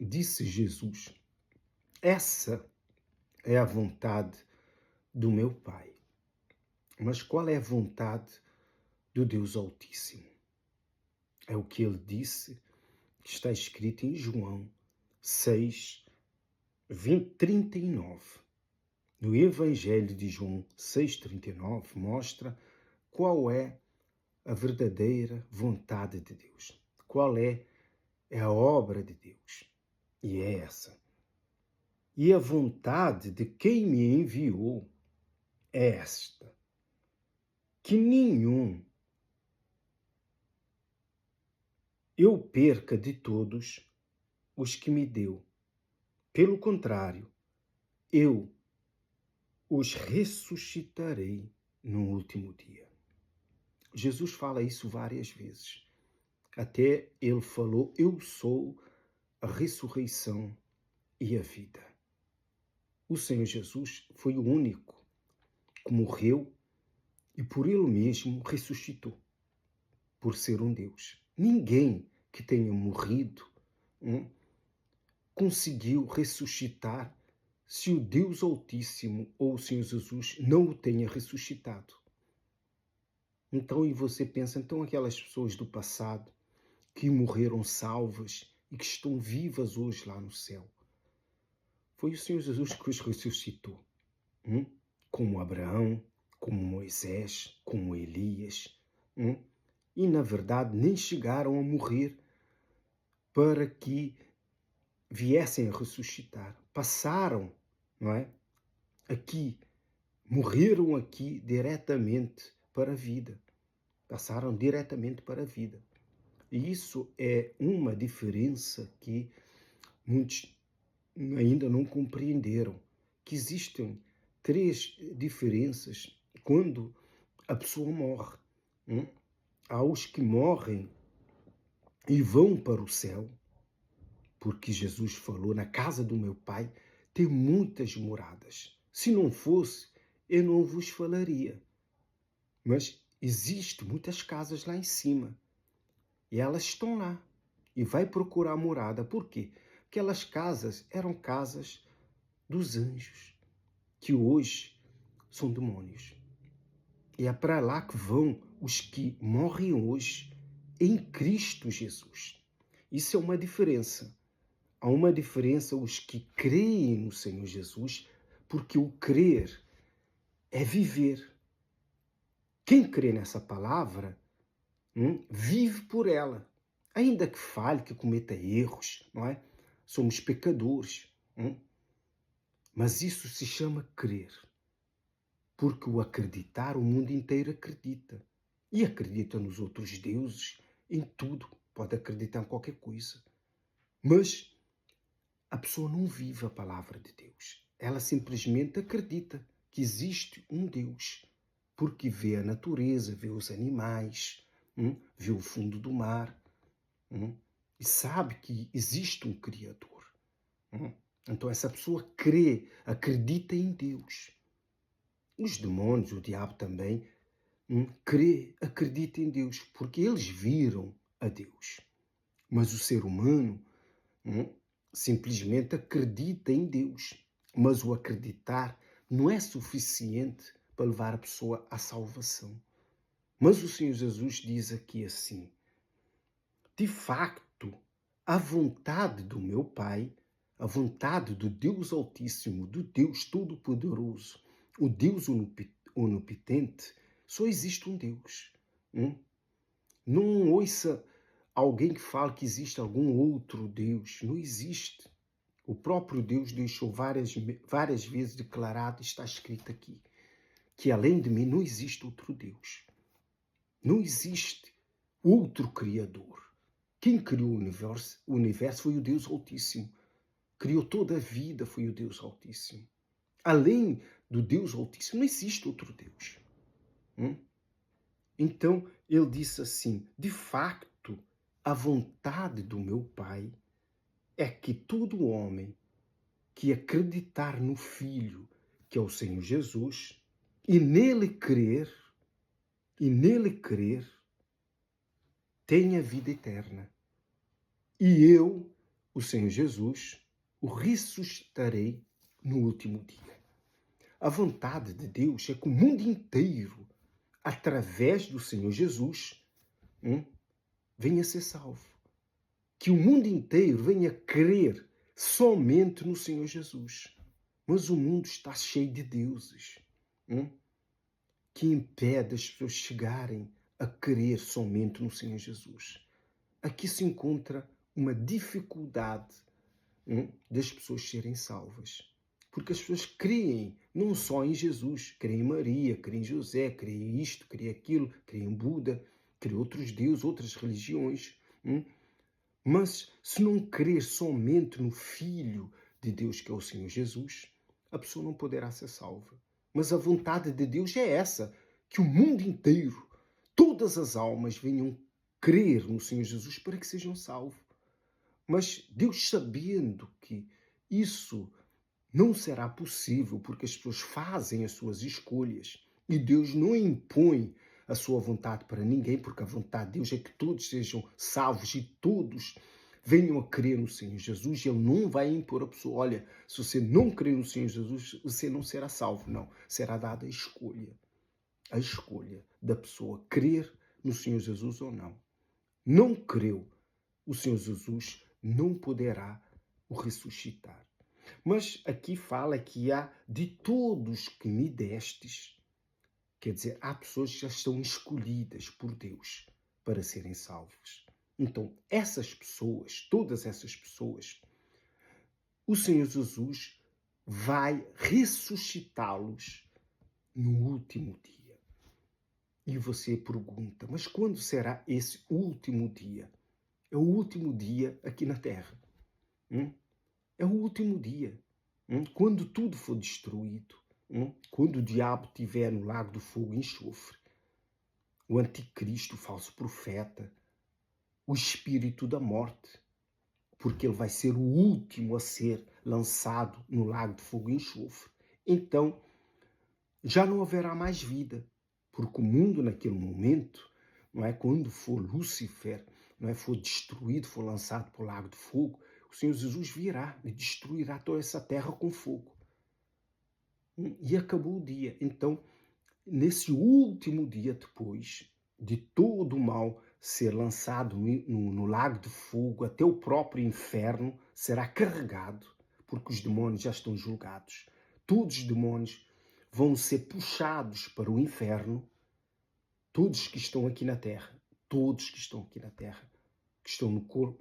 disse Jesus: essa é a vontade do meu Pai. Mas qual é a vontade do Deus Altíssimo? É o que ele disse, que está escrito em João 6, 39. No Evangelho de João 6,39 mostra qual é a verdadeira vontade de Deus. Qual é a obra de Deus. E é essa. E a vontade de quem me enviou é esta: que nenhum eu perca de todos os que me deu. Pelo contrário, eu os ressuscitarei no último dia. Jesus fala isso várias vezes. Até ele falou: eu sou a ressurreição e a vida. O Senhor Jesus foi o único que morreu e por ele mesmo ressuscitou, por ser um Deus. Ninguém que tenha morrido conseguiu ressuscitar se o Deus Altíssimo ou o Senhor Jesus não o tenha ressuscitado. Então, e você pensa, então aquelas pessoas do passado que morreram salvas e que estão vivas hoje lá no céu, foi o Senhor Jesus que os ressuscitou. Como Abraão, como Moisés, como Elias. E, na verdade, nem chegaram a morrer para que viessem a ressuscitar. Passaram, não é? Aqui, morreram aqui diretamente para a vida. Passaram diretamente para a vida. E isso é uma diferença que muitos ainda não compreenderam, que existem 3 diferenças quando a pessoa morre. Há os que morrem e vão para o céu, porque Jesus falou: na casa do meu Pai tem muitas moradas. Se não fosse, eu não vos falaria. Mas existem muitas casas lá em cima. E elas estão lá. E vai procurar morada. Por quê? Aquelas casas eram casas dos anjos, que hoje são demônios. E é para lá que vão os que morrem hoje em Cristo Jesus. Isso é uma diferença. Há uma diferença os que creem no Senhor Jesus, porque o crer é viver. Quem crê nessa palavra, vive por ela. Ainda que falhe, que cometa erros, não é? Somos pecadores. Mas isso se chama crer. Porque o acreditar, o mundo inteiro acredita. E acredita nos outros deuses, em tudo. Pode acreditar em qualquer coisa. Mas a pessoa não vive a palavra de Deus. Ela simplesmente acredita que existe um Deus. Porque vê a natureza, vê os animais, vê o fundo do mar. E sabe que existe um Criador. Então essa pessoa crê, acredita em Deus. Os demônios, o diabo também, acredita em Deus, porque eles viram a Deus. Mas o ser humano simplesmente acredita em Deus. Mas o acreditar não é suficiente para levar a pessoa à salvação. Mas o Senhor Jesus diz aqui assim: de facto, a vontade do meu Pai, a vontade do Deus Altíssimo, do Deus Todo-Poderoso, o Deus Onipotente, só existe um Deus. Não ouça alguém que fale que existe algum outro Deus. Não existe. O próprio Deus deixou várias vezes declarado, está escrito aqui, que além de mim não existe outro Deus. Não existe outro Criador. Quem criou o universo foi o Deus Altíssimo. Criou toda a vida foi o Deus Altíssimo. Além do Deus Altíssimo, não existe outro Deus. Então, ele disse assim: de facto, a vontade do meu Pai é que todo homem que acreditar no Filho, que é o Senhor Jesus, e nele crer, tenha vida eterna. E eu o Senhor Jesus, o ressuscitarei no último dia. A vontade de Deus é que o mundo inteiro, através do Senhor Jesus, venha a ser salvo. Que o mundo inteiro venha crer somente no Senhor Jesus. Mas o mundo está cheio de deuses que impedem as pessoas chegarem a crer somente no Senhor Jesus. Aqui se encontra uma dificuldade das pessoas serem salvas. Porque as pessoas creem não só em Jesus, creem em Maria, creem em José, creem em isto, creem em aquilo, creem em Buda, creem em outros deuses, outras religiões. Mas se não crer somente no Filho de Deus, que é o Senhor Jesus, a pessoa não poderá ser salva. Mas a vontade de Deus é essa, que o mundo inteiro, todas as almas venham crer no Senhor Jesus para que sejam salvos. Mas Deus, sabendo que isso não será possível, porque as pessoas fazem as suas escolhas e Deus não impõe a sua vontade para ninguém, porque a vontade de Deus é que todos sejam salvos e todos venham a crer no Senhor Jesus. E Ele não vai impor a pessoa, olha, se você não crer no Senhor Jesus, você não será salvo. Não, será dada a escolha da pessoa crer no Senhor Jesus ou não. Não creu o Senhor Jesus, não poderá o ressuscitar. Mas aqui fala que há de todos que me destes. Quer dizer, há pessoas que já estão escolhidas por Deus para serem salvas. Então, essas pessoas, todas essas pessoas, o Senhor Jesus vai ressuscitá-los no último dia. E você pergunta, mas quando será esse último dia? É o último dia aqui na Terra. É o último dia. Quando tudo for destruído. Quando o diabo estiver no lago do fogo e enxofre. O anticristo, o falso profeta. O espírito da morte. Porque ele vai ser o último a ser lançado no lago de fogo e enxofre. Então, já não haverá mais vida. Porque o mundo naquele momento, não é, quando for Lúcifer, não é, for destruído, for lançado para o lago de fogo, o Senhor Jesus virá e destruirá toda essa terra com fogo. E acabou o dia. Então, nesse último dia depois de todo o mal ser lançado no lago de fogo, até o próprio inferno será carregado, porque os demônios já estão julgados. Todos os demônios vão ser puxados para o inferno, todos que estão aqui na terra, todos que estão aqui na terra, que estão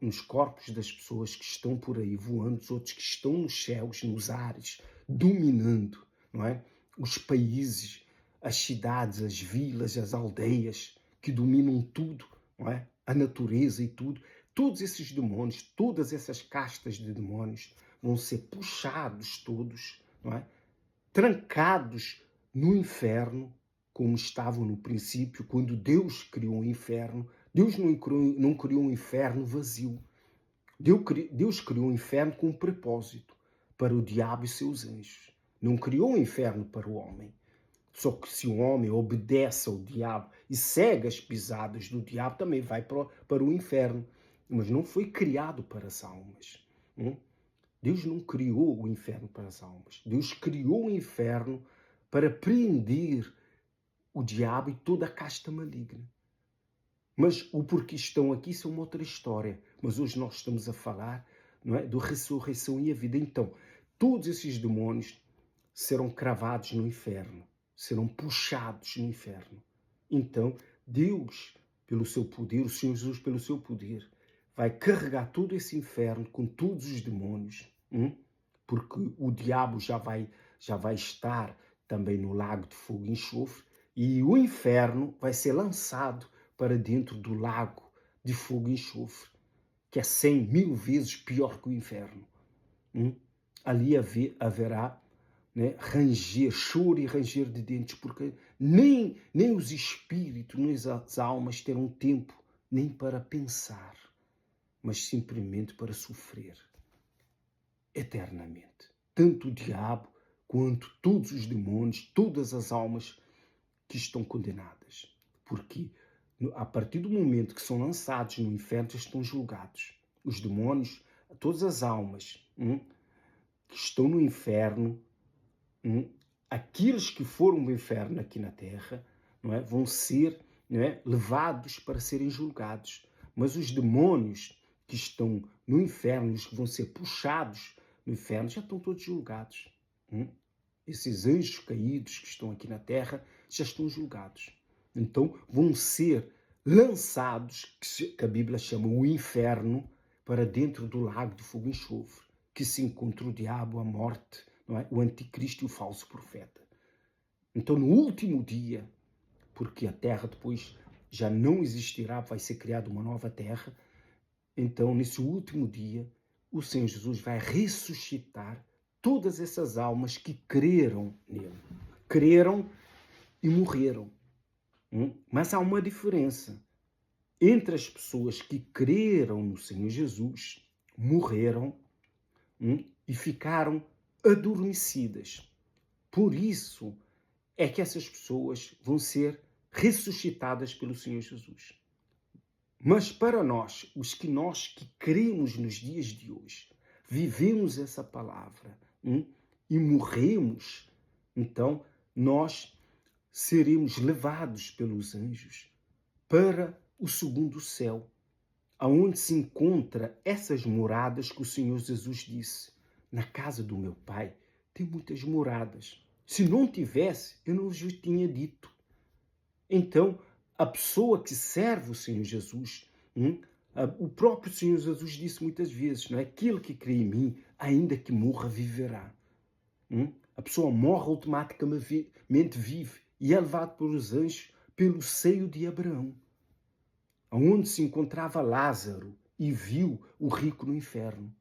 nos corpos das pessoas que estão por aí voando, os outros que estão nos céus, nos ares, dominando, não é? Os países, as cidades, as vilas, as aldeias, que dominam tudo, não é? A natureza e tudo. Todos esses demônios, todas essas castas de demônios vão ser puxados todos, não é? Trancados no inferno, como estavam no princípio, quando Deus criou o inferno. Deus não criou um inferno vazio. Deus criou um inferno com um propósito, para o diabo e seus anjos. Não criou um inferno para o homem. Só que se o homem obedece ao diabo e segue as pisadas do diabo, também vai para o inferno. Mas não foi criado para as almas. Deus não criou o inferno para as almas. Deus criou o inferno para prender o diabo e toda a casta maligna. Mas o porquê estão aqui, isso é uma outra história. Mas hoje nós estamos a falar, não é, da ressurreição e a vida. Então, todos esses demônios serão cravados no inferno. Serão puxados no inferno. Então, Deus, pelo seu poder, o Senhor Jesus, pelo seu poder, vai carregar todo esse inferno com todos os demônios, porque o diabo já vai estar também no lago de fogo e enxofre, e o inferno vai ser lançado para dentro do lago de fogo e enxofre, que é 100.000 vezes pior que o inferno. Ali haverá, né, ranger, choro e ranger de dentes, porque nem os espíritos, nem as almas terão tempo nem para pensar, mas simplesmente para sofrer eternamente. Tanto o diabo quanto todos os demônios, todas as almas que estão condenadas. Porque a partir do momento que são lançados no inferno, já estão julgados. Os demônios, todas as almas que estão no inferno, aqueles que foram no inferno aqui na terra, não é, vão ser, não é, levados para serem julgados. Mas os demônios que estão no inferno, os que vão ser puxados no inferno, já estão todos julgados. Esses anjos caídos que estão aqui na terra já estão julgados. Então vão ser lançados, que a Bíblia chama o inferno, para dentro do lago de fogo e enxofre, que se encontra o diabo, a morte, não é? O anticristo e o falso profeta. Então no último dia, porque a terra depois já não existirá, vai ser criada uma nova terra, então nesse último dia o Senhor Jesus vai ressuscitar todas essas almas que creram nele. Creram e morreram. Mas há uma diferença entre as pessoas que creram no Senhor Jesus, morreram e ficaram adormecidas. Por isso é que essas pessoas vão ser ressuscitadas pelo Senhor Jesus. Mas para nós que cremos nos dias de hoje, vivemos essa palavra e morremos, então nós seremos levados pelos anjos para o segundo céu, aonde se encontra essas moradas que o Senhor Jesus disse: na casa do meu Pai tem muitas moradas. Se não tivesse, eu não vos tinha dito. Então, a pessoa que serve o Senhor Jesus, o próprio Senhor Jesus disse muitas vezes, não é? Aquele que crê em mim, ainda que morra, viverá. A pessoa morre, automaticamente vive e é levado pelos anjos pelo seio de Abraão, onde se encontrava Lázaro e viu o rico no inferno,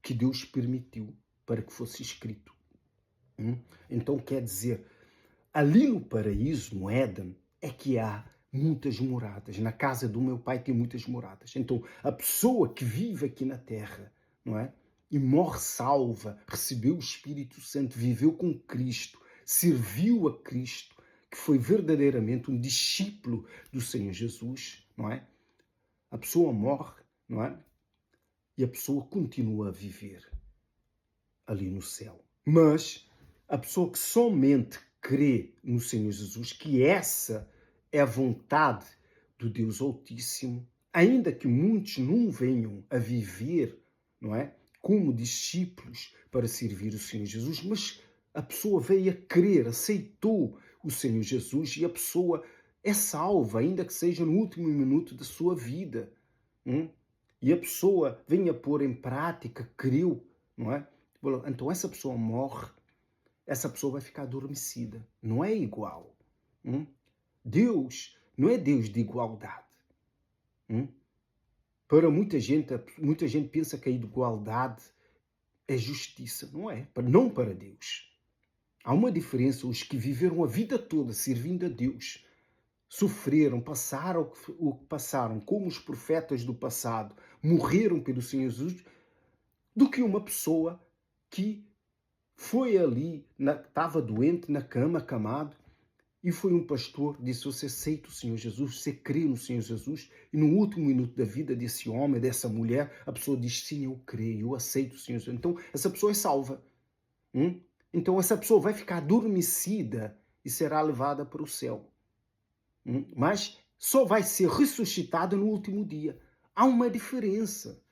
que Deus permitiu para que fosse escrito. Então quer dizer, ali no paraíso, no Éden, é que há muitas moradas. Na casa do meu Pai tem muitas moradas. Então a pessoa que vive aqui na terra, não é? E morre salva, recebeu o Espírito Santo, viveu com Cristo, serviu a Cristo, que foi verdadeiramente um discípulo do Senhor Jesus, não é? A pessoa morre, não é? E a pessoa continua a viver ali no céu. Mas a pessoa que somente crê no Senhor Jesus, que essa é a vontade do Deus Altíssimo, ainda que muitos não venham a viver, não é, como discípulos para servir o Senhor Jesus, mas a pessoa veio a crer, aceitou o Senhor Jesus e a pessoa é salva, ainda que seja no último minuto da sua vida. E a pessoa vem a pôr em prática, creu, não é? Então essa pessoa morre, essa pessoa vai ficar adormecida. Não é igual. Deus não é Deus de igualdade. Para muita gente pensa que a igualdade é justiça. Não é. Não para Deus. Há uma diferença. Os que viveram a vida toda servindo a Deus, sofreram, passaram o que passaram, como os profetas do passado, morreram pelo Senhor Jesus, do que uma pessoa que foi ali, estava doente, na cama, acamado, e foi um pastor, disse: você aceita o Senhor Jesus, você crê no Senhor Jesus, e no último minuto da vida desse homem, dessa mulher, a pessoa diz: sim, eu creio, eu aceito o Senhor Jesus. Então, essa pessoa é salva. Então, essa pessoa vai ficar adormecida e será levada para o céu. Mas só vai ser ressuscitada no último dia. Há uma diferença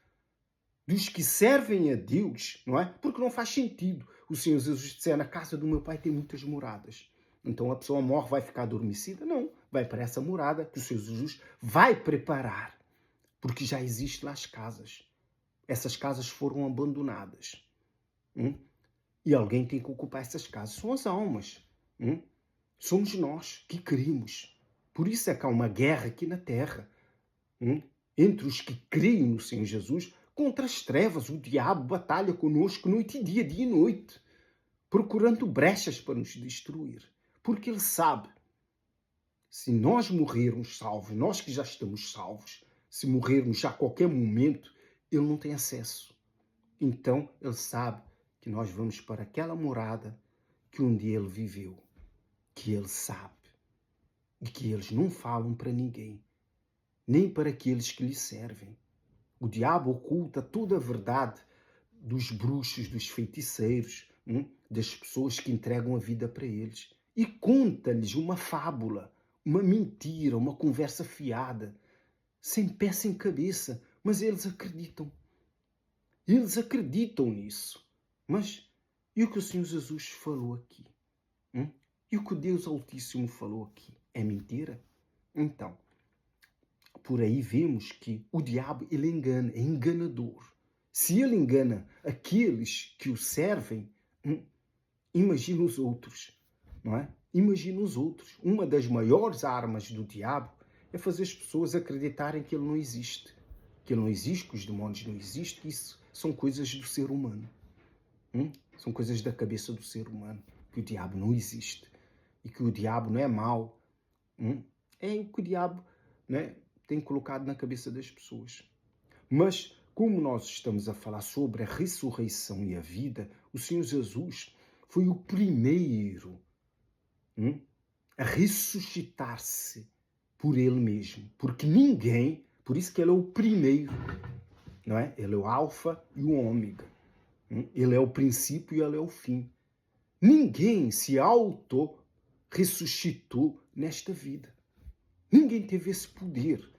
dos que servem a Deus, não é? Porque não faz sentido o Senhor Jesus dizer: na casa do meu Pai tem muitas moradas. Então a pessoa morre, vai ficar adormecida? Não, vai para essa morada que o Senhor Jesus vai preparar, porque já existem lá as casas. Essas casas foram abandonadas. E alguém tem que ocupar essas casas. São as almas. Somos nós que cremos. Por isso é que há uma guerra aqui na Terra, entre os que creem no Senhor Jesus contra as trevas. O diabo batalha conosco noite e dia e noite, procurando brechas para nos destruir. Porque ele sabe, se nós morrermos salvos, nós que já estamos salvos, se morrermos já a qualquer momento, ele não tem acesso. Então ele sabe que nós vamos para aquela morada que um dia ele viveu, que ele sabe, e que eles não falam para ninguém, nem para aqueles que lhe servem. O diabo oculta toda a verdade dos bruxos, dos feiticeiros, das pessoas que entregam a vida para eles. E conta-lhes uma fábula, uma mentira, uma conversa fiada, sem pé, sem cabeça. Mas eles acreditam. Eles acreditam nisso. Mas e o que o Senhor Jesus falou aqui? E o que o Deus Altíssimo falou aqui? É mentira? Então, por aí vemos que o diabo, ele engana, é enganador. Se ele engana aqueles que o servem, imagina os outros, não é? Imagina os outros. Uma das maiores armas do diabo é fazer as pessoas acreditarem que ele não existe. Que ele não existe, que os demónios não existem, que isso são coisas do ser humano. São coisas da cabeça do ser humano. Que o diabo não existe. E que o diabo não é mau. É o que o diabo, né, tem colocado na cabeça das pessoas. Mas, como nós estamos a falar sobre a ressurreição e a vida, o Senhor Jesus foi o primeiro a ressuscitar-se por Ele mesmo. Porque ninguém, por isso que Ele é o primeiro, não é? Ele é o alfa e o ômega. Ele é o princípio e Ele é o fim. Ninguém se auto-ressuscitou nesta vida. Ninguém teve esse poder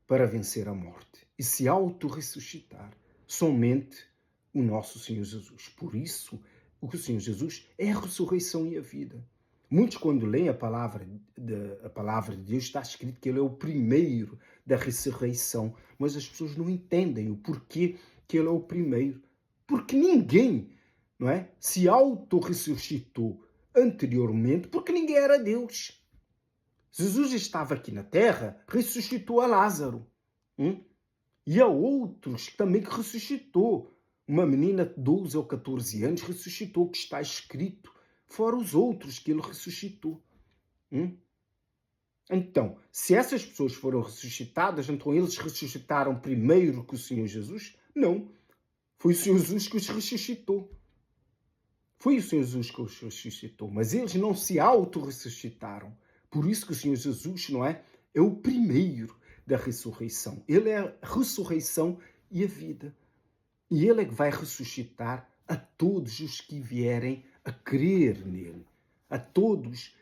para vencer a morte e se auto-ressuscitar. Somente o nosso Senhor Jesus. Por isso, o Senhor Jesus é a ressurreição e a vida. Muitos, quando leem a palavra de Deus, está escrito que Ele é o primeiro da ressurreição. Mas as pessoas não entendem o porquê que Ele é o primeiro. Porque ninguém, não é, se auto-ressuscitou anteriormente, porque ninguém era Deus. Jesus estava aqui na terra, ressuscitou a Lázaro. E há outros também que ressuscitou. Uma menina de 12 ou 14 anos ressuscitou, que está escrito, fora os outros que ele ressuscitou. Então, se essas pessoas foram ressuscitadas, então eles ressuscitaram primeiro que o Senhor Jesus? Não. Foi o Senhor Jesus que os ressuscitou. Foi o Senhor Jesus que os ressuscitou. Mas eles não se auto-ressuscitaram. Por isso que o Senhor Jesus, não é? É o primeiro da ressurreição. Ele é a ressurreição e a vida. E Ele é que vai ressuscitar a todos os que vierem a crer nele. A todos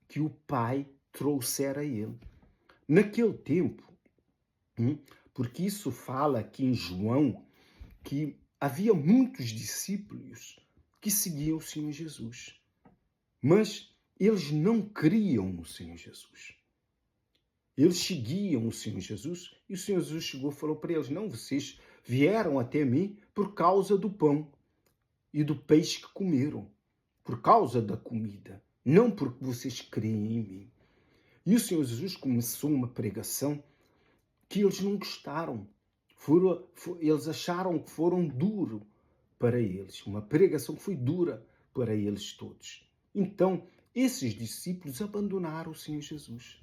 que o Pai trouxer a Ele. Naquele tempo, porque isso fala aqui em João, que havia muitos discípulos que seguiam o Senhor Jesus. Mas eles não criam no Senhor Jesus. Eles seguiam o Senhor Jesus e o Senhor Jesus chegou e falou para eles: não, vocês vieram até mim por causa do pão e do peixe que comeram, por causa da comida, não porque vocês creem em mim. E o Senhor Jesus começou uma pregação que eles não gostaram. Eles acharam que foram duro para eles. Uma pregação que foi dura para eles todos. Então, esses discípulos abandonaram o Senhor Jesus.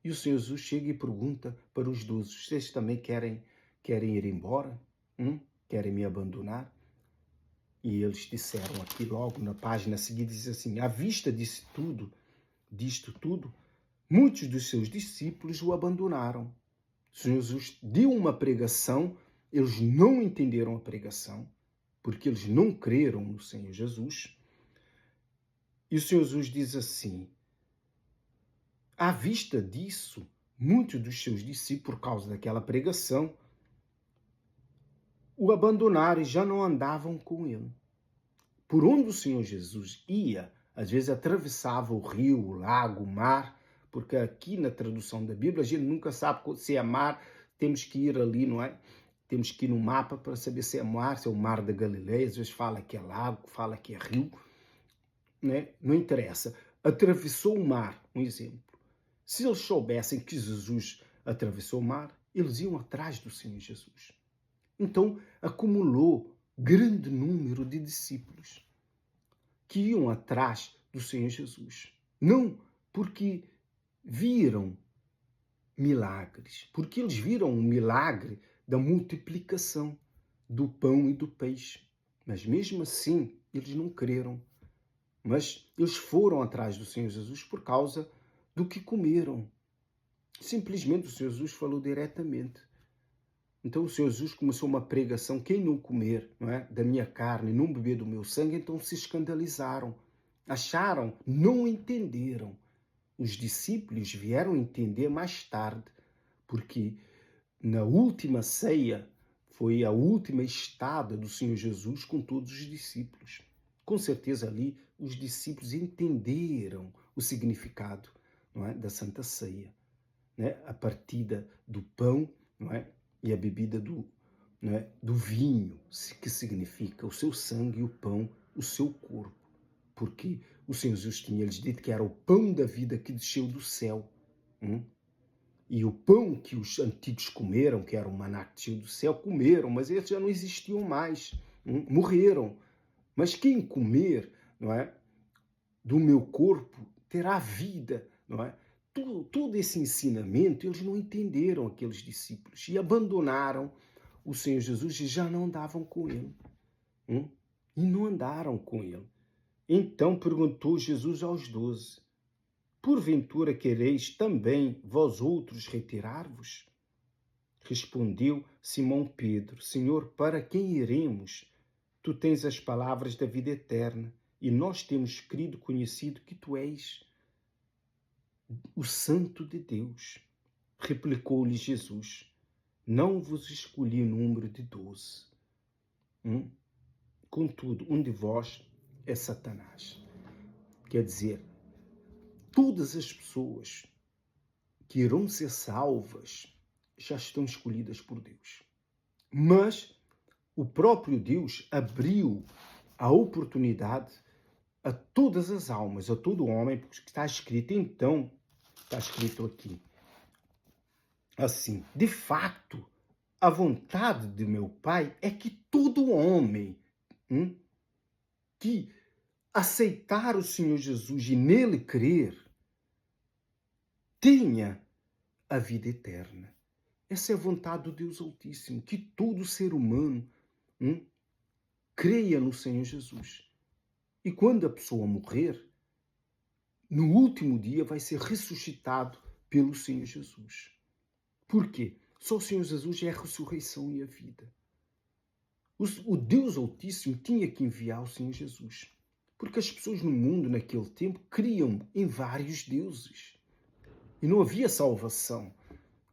E o Senhor Jesus chega e pergunta para os 12, vocês também querem ir embora? Querem me abandonar? E eles disseram aqui logo na página seguinte, diz assim: à vista disto tudo, muitos dos seus discípulos o abandonaram. O Senhor Jesus deu uma pregação, eles não entenderam a pregação, porque eles não creram no Senhor Jesus. E o Senhor Jesus diz assim: à vista disso, muitos dos seus discípulos, por causa daquela pregação, o abandonaram e já não andavam com ele. Por onde o Senhor Jesus ia, às vezes atravessava o rio, o lago, o mar, porque aqui na tradução da Bíblia a gente nunca sabe se é mar, temos que ir ali, não é? Temos que ir no mapa para saber se é mar, se é o mar da Galileia, às vezes fala que é lago, fala que é rio, né? Não interessa. Atravessou o mar, um exemplo. Se eles soubessem que Jesus atravessou o mar, eles iam atrás do Senhor Jesus. Então, acumulou grande número de discípulos que iam atrás do Senhor Jesus. Não porque viram milagres, porque eles viram o milagre da multiplicação do pão e do peixe. Mas mesmo assim, eles não creram. Mas eles foram atrás do Senhor Jesus por causa do que comeram. Simplesmente o Senhor Jesus falou diretamente: Então o Senhor Jesus começou uma pregação: quem não comer, não é, da minha carne, não beber do meu sangue, então se escandalizaram. Acharam, não entenderam. Os discípulos vieram entender mais tarde, porque na última ceia foi a última estada do Senhor Jesus com todos os discípulos. Com certeza ali os discípulos entenderam o significado, não é, da Santa Ceia, né? A partida do pão, não é, e a bebida não é, do vinho, que significa o seu sangue, e o pão, o seu corpo. Porque o Senhor Jesus tinha-lhes dito que era o pão da vida que desceu do céu. E o pão que os antigos comeram, que era o maná que desceu do céu, comeram, mas eles já não existiam mais, morreram. Mas quem comer, não é, do meu corpo terá vida, não é? Todo esse ensinamento eles não entenderam, aqueles discípulos, e abandonaram o Senhor Jesus e já não andavam com ele. E não andaram com ele. Então perguntou Jesus aos 12: porventura quereis também vós outros retirar-vos? Respondeu Simão Pedro: Senhor, para quem iremos? Tu tens as palavras da vida eterna, e nós temos crido, conhecido que tu és o Santo de Deus. Replicou-lhe Jesus: não vos escolhi número de 12. Contudo, um de vós é Satanás. Quer dizer, todas as pessoas que irão ser salvas já estão escolhidas por Deus. Mas o próprio Deus abriu a oportunidade a todas as almas, a todo homem, porque está escrito, então, está escrito aqui, assim: de fato, a vontade de meu Pai é que todo homem que aceitar o Senhor Jesus e nele crer, tenha a vida eterna. Essa é a vontade do Deus Altíssimo, que todo ser humano creia no Senhor Jesus. E quando a pessoa morrer, no último dia vai ser ressuscitado pelo Senhor Jesus. Por quê? Só o Senhor Jesus é a ressurreição e a vida. O Deus Altíssimo tinha que enviar o Senhor Jesus. Porque as pessoas no mundo, naquele tempo, criam em vários deuses. E não havia salvação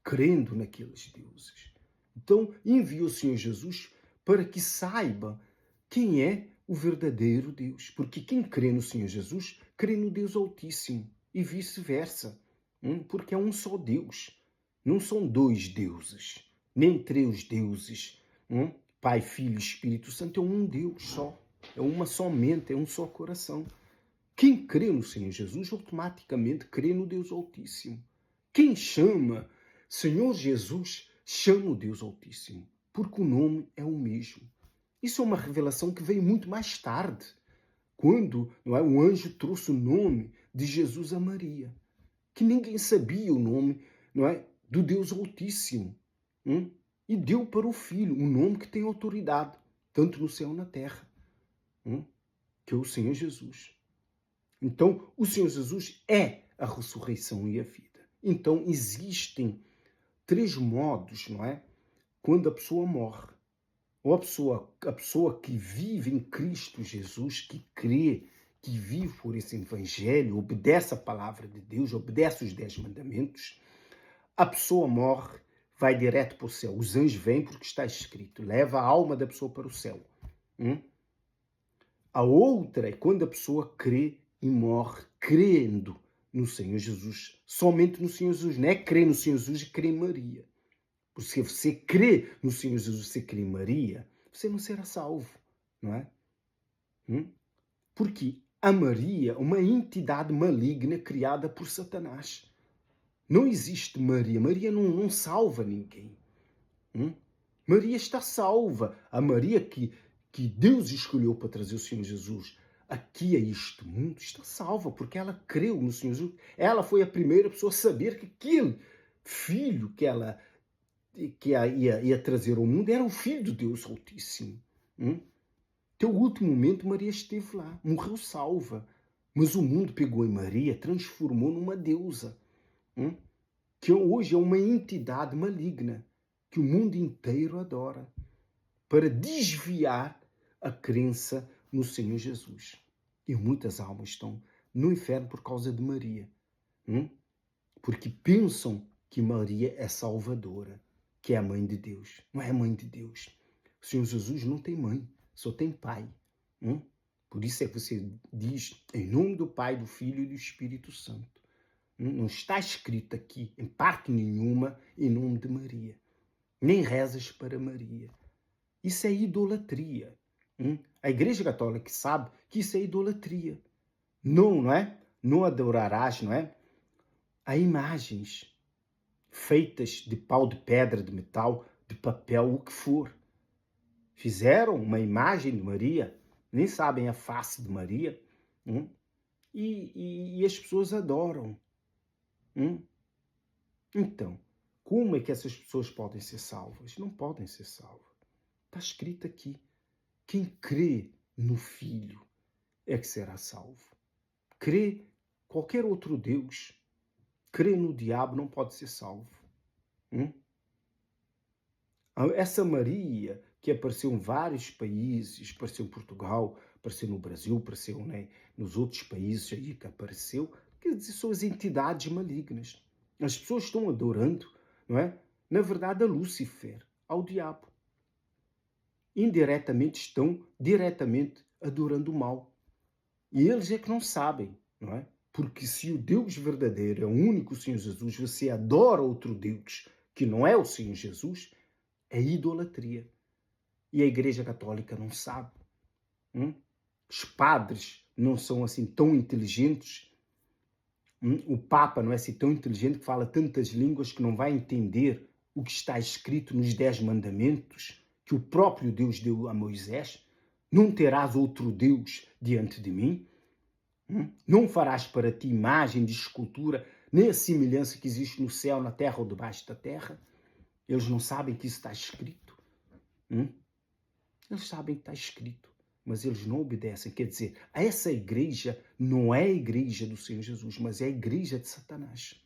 crendo naqueles deuses. Então, enviou o Senhor Jesus para que saiba quem é o verdadeiro Deus. Porque quem crê no Senhor Jesus, crê no Deus Altíssimo. E vice-versa. Porque é um só Deus. Não são dois deuses. Nem três deuses. Pai, Filho e Espírito Santo é um Deus só. É uma só mente, é um só coração. Quem crê no Senhor Jesus, automaticamente crê no Deus Altíssimo. Quem chama Senhor Jesus, chama o Deus Altíssimo, porque o nome é o mesmo. Isso é uma revelação que veio muito mais tarde, quando o anjo trouxe o nome de Jesus a Maria, que ninguém sabia o nome do Deus Altíssimo. E deu para o Filho um nome que tem autoridade, tanto no céu e na terra, que é o Senhor Jesus. Então, o Senhor Jesus é a ressurreição e a vida. Então, existem 3 modos, quando a pessoa morre. Ou a pessoa que vive em Cristo Jesus, que crê, que vive por esse evangelho, obedece a palavra de Deus, obedece os 10 mandamentos, a pessoa morre, vai direto para o céu. Os anjos vêm porque está escrito, leva a alma da pessoa para o céu. A outra é quando a pessoa crê e morre crendo no Senhor Jesus. Somente no Senhor Jesus. Não é crer no Senhor Jesus e crer em Maria. Porque se você crê no Senhor Jesus e você crê em Maria, você não será salvo. Não é? Porque a Maria é uma entidade maligna criada por Satanás. Não existe Maria. Maria não salva ninguém. Maria está salva. A Maria que Deus escolheu para trazer o Senhor Jesus aqui a este mundo está salva, porque ela creu no Senhor Jesus. Ela foi a primeira pessoa a saber que aquele filho que ela ia trazer ao mundo era o Filho de Deus Altíssimo. Até o último momento Maria esteve lá, morreu salva. Mas o mundo pegou em Maria, transformou numa deusa, que hoje é uma entidade maligna. que o mundo inteiro adora, para desviar a crença no Senhor Jesus. E muitas almas estão no inferno por causa de Maria. Porque pensam que Maria é salvadora, que é a mãe de Deus. Não é a mãe de Deus. O Senhor Jesus não tem mãe, só tem pai. Por isso é que você diz em nome do Pai, do Filho e do Espírito Santo. Não está escrito aqui, em parte nenhuma, em nome de Maria. Nem rezas para Maria. Isso é idolatria. A Igreja Católica sabe que isso é idolatria. Não é? Não adorarás, não é? A imagens feitas de pau, de pedra, de metal, de papel, o que for. Fizeram uma imagem de Maria, nem sabem a face de Maria, e as pessoas adoram. Então, como é que essas pessoas podem ser salvas? Não podem ser salvas. Está escrito aqui, quem crê no Filho é que será salvo. Crê qualquer outro Deus, crê no diabo, não pode ser salvo. Essa Maria que apareceu em vários países, apareceu em Portugal, apareceu no Brasil, apareceu, né, nos outros países aí que apareceu, quer dizer, são as entidades malignas. As pessoas estão adorando, não é? Na verdade, a Lúcifer, ao diabo. Indiretamente estão diretamente adorando o mal. E eles é que não sabem, não é? Porque se o Deus verdadeiro é o único Senhor Jesus, você adora outro Deus que não é o Senhor Jesus, é idolatria. E a Igreja Católica não sabe. Os padres não são assim tão inteligentes. O Papa não é assim tão inteligente que fala tantas línguas que não vai entender o que está escrito nos 10 mandamentos que o próprio Deus deu a Moisés. Não terás outro Deus diante de mim. Não farás para ti imagem de escultura, nem a semelhança que existe no céu, na terra ou debaixo da terra. Eles não sabem que isso está escrito. Eles sabem que está escrito, mas eles não obedecem. Quer dizer, essa igreja não é a igreja do Senhor Jesus, mas é a igreja de Satanás.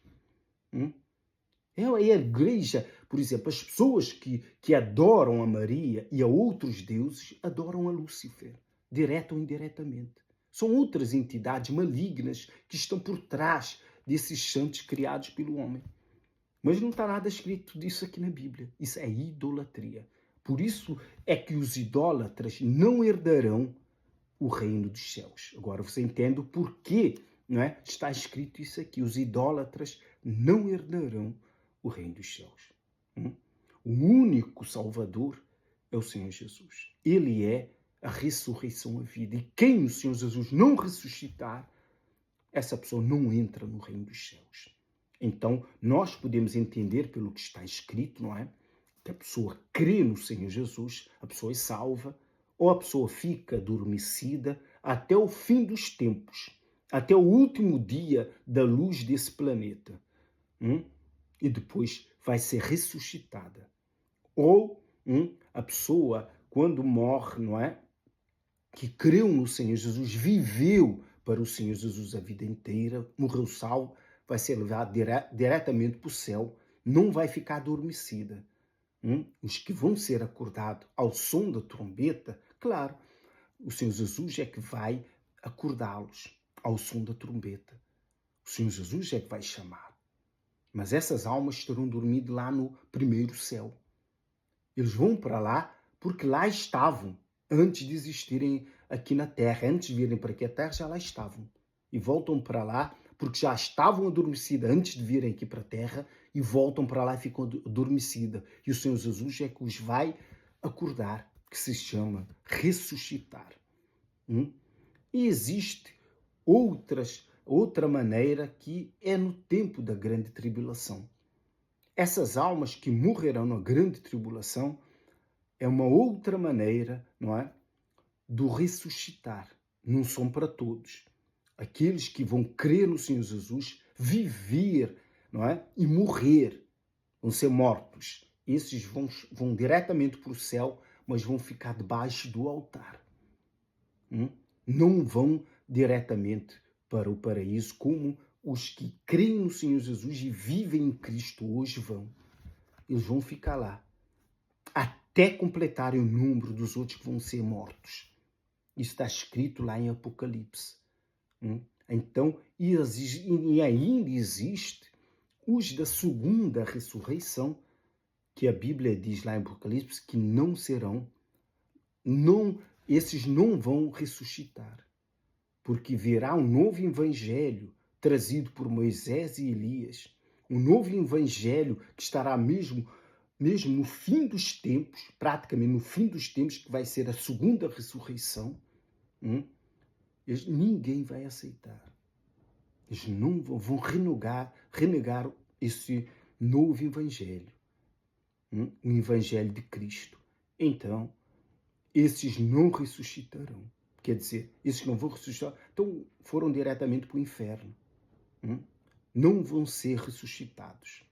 É a igreja, por exemplo, as pessoas que adoram a Maria e a outros deuses, adoram a Lúcifer, direto ou indiretamente. São outras entidades malignas que estão por trás desses santos criados pelo homem. Mas não está nada escrito disso aqui na Bíblia. Isso é idolatria. Por isso é que os idólatras não herdarão o reino dos céus. Agora você entende o porquê, não é? Está escrito isso aqui. Os idólatras não herdarão o reino dos céus. O único Salvador é o Senhor Jesus. Ele é a ressurreição, a vida. E quem o Senhor Jesus não ressuscitar, essa pessoa não entra no reino dos céus. Então, nós podemos entender pelo que está escrito, não é? Que a pessoa crê no Senhor Jesus, a pessoa é salva, ou a pessoa fica adormecida até o fim dos tempos, até o último dia da luz desse planeta. E depois vai ser ressuscitada. Ou a pessoa, quando morre, não é? Que creu no Senhor Jesus, viveu para o Senhor Jesus a vida inteira, morreu salvo, vai ser levado diretamente para o céu, não vai ficar adormecida. Os que vão ser acordados ao som da trombeta, claro, o Senhor Jesus é que vai acordá-los ao som da trombeta. O Senhor Jesus é que vai chamar. Mas essas almas terão dormido lá no primeiro céu. Eles vão para lá porque lá estavam, antes de existirem aqui na Terra. Antes de virem para aqui a Terra, já lá estavam. E voltam para lá porque já estavam adormecidas antes de virem aqui para a Terra, e voltam para lá e ficam adormecidas. E o Senhor Jesus é que os vai acordar, que se chama ressuscitar. E existe outra maneira que é no tempo da grande tribulação. Essas almas que morrerão na grande tribulação é uma outra maneira, não é? Do ressuscitar. Não são para todos. Aqueles que vão crer no Senhor Jesus, viver, não é? E morrer, vão ser mortos. Esses vão diretamente para o céu, mas vão ficar debaixo do altar. Não vão diretamente para o paraíso como os que creem no Senhor Jesus e vivem em Cristo hoje vão. Eles vão ficar lá. até completarem o número dos outros que vão ser mortos. Isso está escrito lá em Apocalipse. Então, e ainda existe os da segunda ressurreição, que a Bíblia diz lá em Apocalipse que não serão, esses não vão ressuscitar, porque virá um novo evangelho trazido por Moisés e Elias, um novo evangelho que estará mesmo no fim dos tempos, praticamente no fim dos tempos, que vai ser a segunda ressurreição. Ninguém vai aceitar. Eles não vão renegar esse novo evangelho, o evangelho de Cristo. Então, esses não ressuscitarão. Quer dizer, esses não vão ressuscitar, então foram diretamente para o inferno. Não vão ser ressuscitados.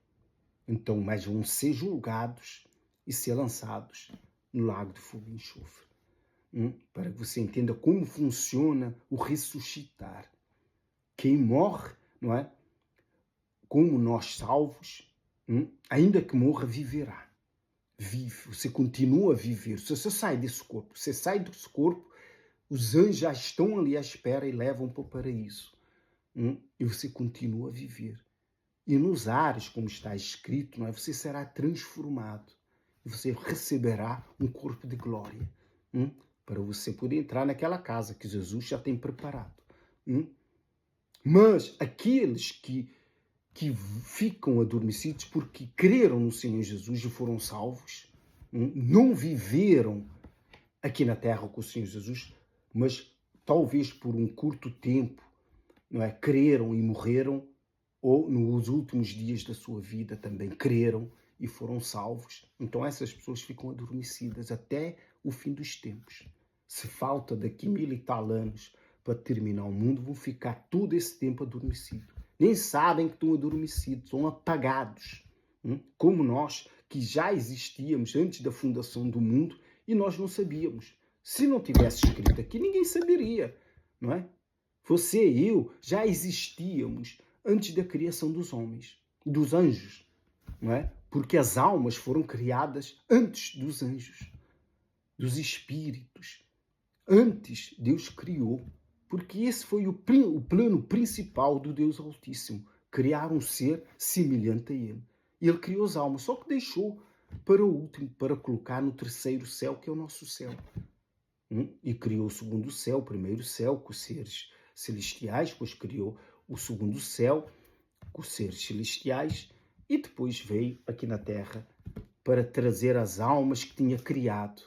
Então, mas vão ser julgados e ser lançados no lago de fogo e enxofre. Para que você entenda como funciona o ressuscitar. Quem morre, não é? Como nós salvos, ainda que morra, viverá. Vive, você continua a viver. Se você sai desse corpo, os anjos já estão ali à espera e levam para o paraíso. E você continua a viver. E nos ares, como está escrito, não é? Você será transformado. E você receberá um corpo de glória. Para você poder entrar naquela casa que Jesus já tem preparado. Mas aqueles que ficam adormecidos porque creram no Senhor Jesus e foram salvos, não viveram aqui na terra com o Senhor Jesus, mas talvez por um curto tempo, não é? Creram e morreram, ou nos últimos dias da sua vida também creram e foram salvos. Então essas pessoas ficam adormecidas até o fim dos tempos. Se falta daqui 1000 e tal anos para terminar o mundo, vão ficar todo esse tempo adormecidos. Nem sabem que estão adormecidos, são apagados. Como nós, que já existíamos antes da fundação do mundo e nós não sabíamos. Se não tivesse escrito aqui, ninguém saberia, não é? Você e eu já existíamos antes da criação dos homens, dos anjos, não é? Porque as almas foram criadas antes dos anjos, dos espíritos. Antes Deus criou, porque esse foi o plano principal do Deus Altíssimo, criar um ser semelhante a Ele. Ele criou as almas, só que deixou para o último, para colocar no terceiro céu, que é o nosso céu. E criou o segundo céu, o primeiro céu, com os seres celestiais, depois criou o segundo céu, com os seres celestiais, e depois veio aqui na Terra para trazer as almas que tinha criado,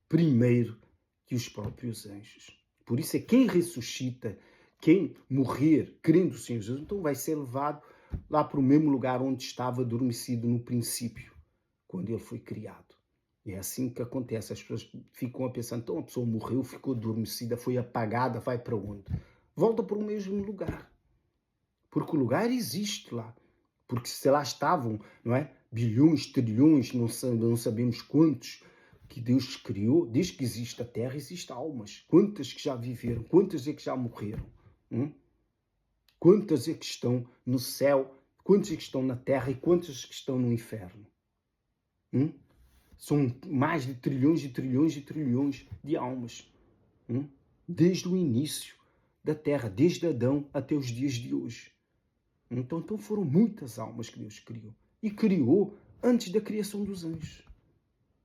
primeiro que os próprios anjos. Por isso é quem ressuscita, quem morrer crendo no Senhor Jesus, então vai ser levado lá para o mesmo lugar onde estava adormecido no princípio, quando ele foi criado. E é assim que acontece. As pessoas ficam a pensar, então a pessoa morreu, ficou adormecida, foi apagada, vai para onde? Volta para o mesmo lugar. Porque o lugar existe lá. Porque se lá estavam, não é? Bilhões, trilhões, não sabemos quantos, que Deus criou, desde que existe a Terra, existem almas. Quantas que já viveram? Quantas é que já morreram? Quantas é que estão no céu? Quantas é que estão na Terra? E quantas que estão no inferno? São mais de trilhões e trilhões e trilhões de almas. Desde o início da Terra, desde Adão até os dias de hoje. Então foram muitas almas que Deus criou. E criou antes da criação dos anjos.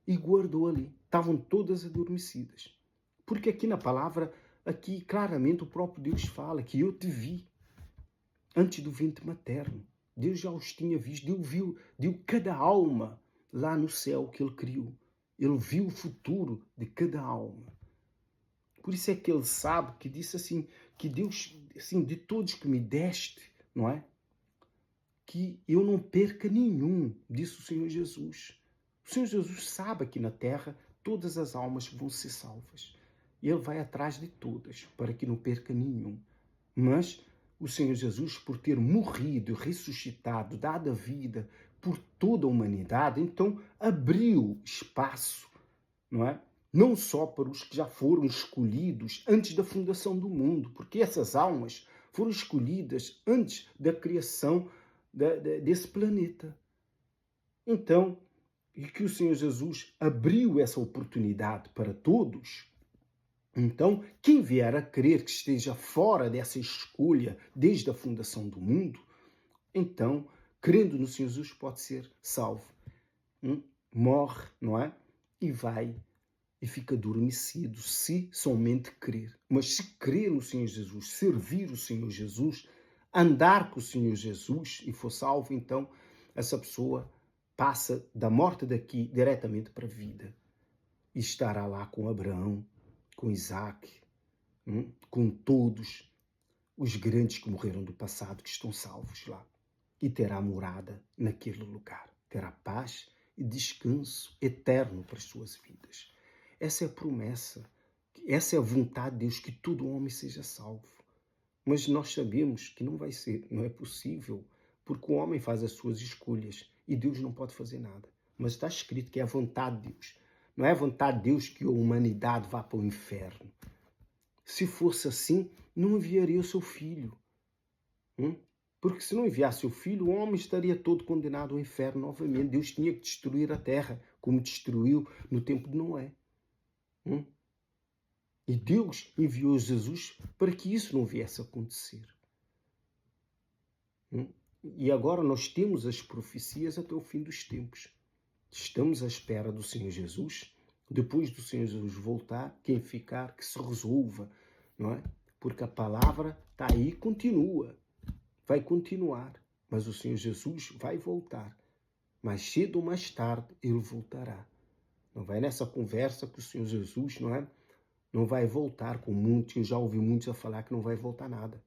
E guardou ali. Estavam todas adormecidas. Porque aqui na palavra, aqui claramente o próprio Deus fala que eu te vi antes do ventre materno. Deus já os tinha visto. Deus deu cada alma lá no céu que Ele criou. Ele viu o futuro de cada alma. Por isso é que Ele sabe que disse assim, que Deus, assim, de todos que me deste, não é? Que eu não perca nenhum, disse o Senhor Jesus. O Senhor Jesus sabe aqui na terra todas as almas vão ser salvas. Ele vai atrás de todas, para que não perca nenhum. Mas o Senhor Jesus, por ter morrido, ressuscitado, dado a vida por toda a humanidade, então abriu espaço, não é? Não só para os que já foram escolhidos antes da fundação do mundo, porque essas almas foram escolhidas antes da criação desse planeta. Então, e que o Senhor Jesus abriu essa oportunidade para todos, então quem vier a crer que esteja fora dessa escolha desde a fundação do mundo, então, crendo no Senhor Jesus, pode ser salvo. Morre, não é? E vai e fica adormecido, se somente crer. Mas se crer no Senhor Jesus, servir o Senhor Jesus, andar com o Senhor Jesus e for salvo, então essa pessoa passa da morte daqui diretamente para a vida. E estará lá com Abraão, com Isaac, com todos os grandes que morreram do passado, que estão salvos lá. E terá morada naquele lugar. Terá paz e descanso eterno para as suas vidas. Essa é a promessa, essa é a vontade de Deus, que todo homem seja salvo. Mas nós sabemos que não vai ser, não é possível, porque o homem faz as suas escolhas e Deus não pode fazer nada. Mas está escrito que é a vontade de Deus. Não é a vontade de Deus que a humanidade vá para o inferno. Se fosse assim, não enviaria o seu filho. Porque se não enviasse o filho, o homem estaria todo condenado ao inferno novamente. Deus tinha que destruir a terra, como destruiu no tempo de Noé. E Deus enviou Jesus para que isso não viesse a acontecer. E agora nós temos as profecias até o fim dos tempos. Estamos à espera do Senhor Jesus. Depois do Senhor Jesus voltar, quem ficar, que se resolva, não é? Porque a palavra está aí e continua. Vai continuar. Mas o Senhor Jesus vai voltar. Mais cedo ou mais tarde, ele voltará. Não vai nessa conversa que o Senhor Jesus, não é? Não vai voltar, com muitos, eu já ouvi muitos a falar que não vai voltar nada.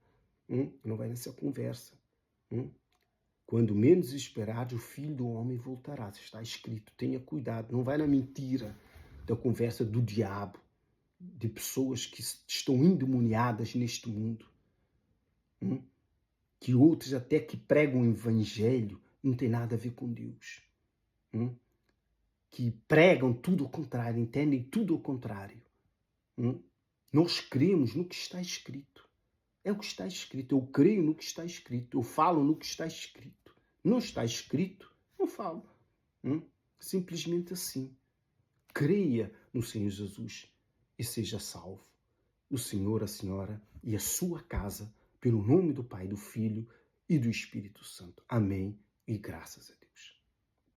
Não vai nessa conversa. Quando menos esperar, o Filho do Homem voltará. Está escrito, tenha cuidado. Não vai na mentira da conversa do diabo, de pessoas que estão endemoniadas neste mundo. Que outros até que pregam o evangelho não tem nada a ver com Deus. Que pregam tudo o contrário, entendem tudo o contrário. Nós cremos no que está escrito. É o que está escrito. Eu creio no que está escrito. Eu falo no que está escrito. Não está escrito, não falo. Simplesmente assim. Creia no Senhor Jesus e seja salvo. O Senhor, a Senhora e a sua casa, pelo nome do Pai, do Filho e do Espírito Santo. Amém e graças a Deus.